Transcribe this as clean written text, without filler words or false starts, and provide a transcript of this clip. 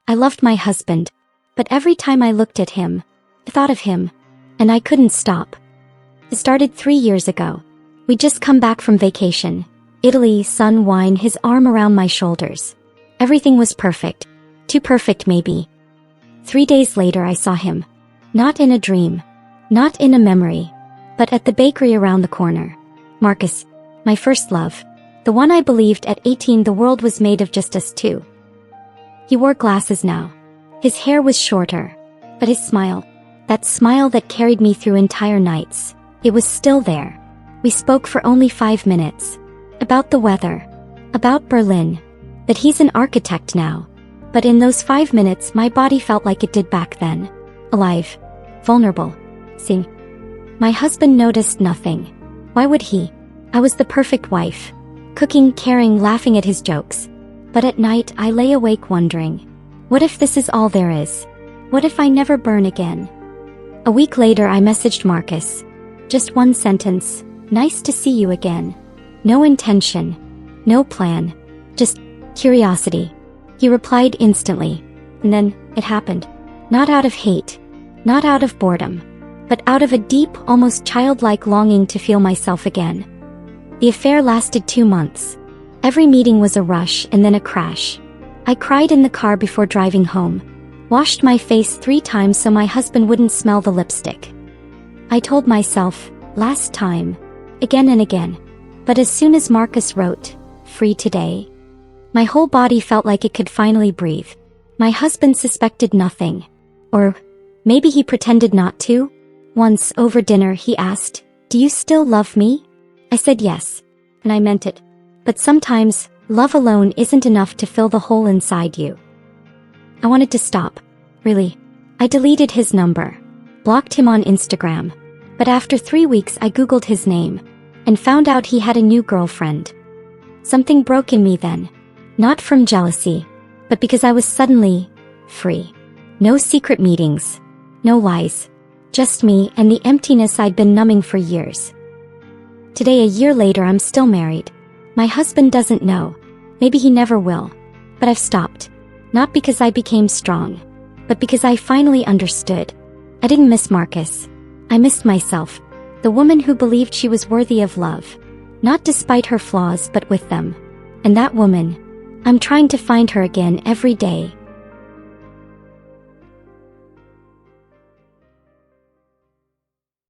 I loved my husband. But every time I looked at him, I thought of him. And I couldn't stop. It started 3 years ago. We'd just come back from vacation. Italy, sun, wine, his arm around my shoulders. Everything was perfect. Too perfect maybe. 3 days later I saw him. Not in a dream. Not in a memory. But at the bakery around the corner. Marcus. My first love. The one I believed at 18 the world was made of just us two. He wore glasses now. His hair was shorter. But his smile. That smile that carried me through entire nights. It was still there. We spoke for only 5 minutes. About the weather. About Berlin. That he's an architect now. But in those 5 minutes my body felt like it did back then. Alive. Vulnerable. See? My husband noticed nothing. Why would he? I was the perfect wife. Cooking, caring, laughing at his jokes. But at night I lay awake wondering. What if this is all there is? What if I never burn again? A week later I messaged Marcus. Just one sentence. Nice to see you again. No intention. No plan. Just curiosity. He replied instantly. And then, it happened. Not out of hate. Not out of boredom. But out of a deep, almost childlike longing to feel myself again. The affair lasted 2 months. Every meeting was a rush and then a crash. I cried in the car before driving home. Washed my face 3 times so my husband wouldn't smell the lipstick. I told myself, last time. Again and again. But as soon as Marcus wrote, free today, my whole body felt like it could finally breathe. My husband suspected nothing. Or maybe he pretended not to. Once, over dinner, he asked, do you still love me? I said yes. And I meant it. But sometimes, love alone isn't enough to fill the hole inside you. I wanted to stop. Really. I deleted his number. Blocked him on Instagram. But after 3 weeks I googled his name. And found out he had a new girlfriend. Something broke in me then. Not from jealousy. But because I was suddenly free. No secret meetings. No lies. Just me and the emptiness I'd been numbing for years. Today, a year later, I'm still married. My husband doesn't know. Maybe he never will. But I've stopped. Not because I became strong. But because I finally understood. I didn't miss Marcus. I missed myself. The woman who believed she was worthy of love. Not despite her flaws but with them. And that woman. I'm trying to find her again every day.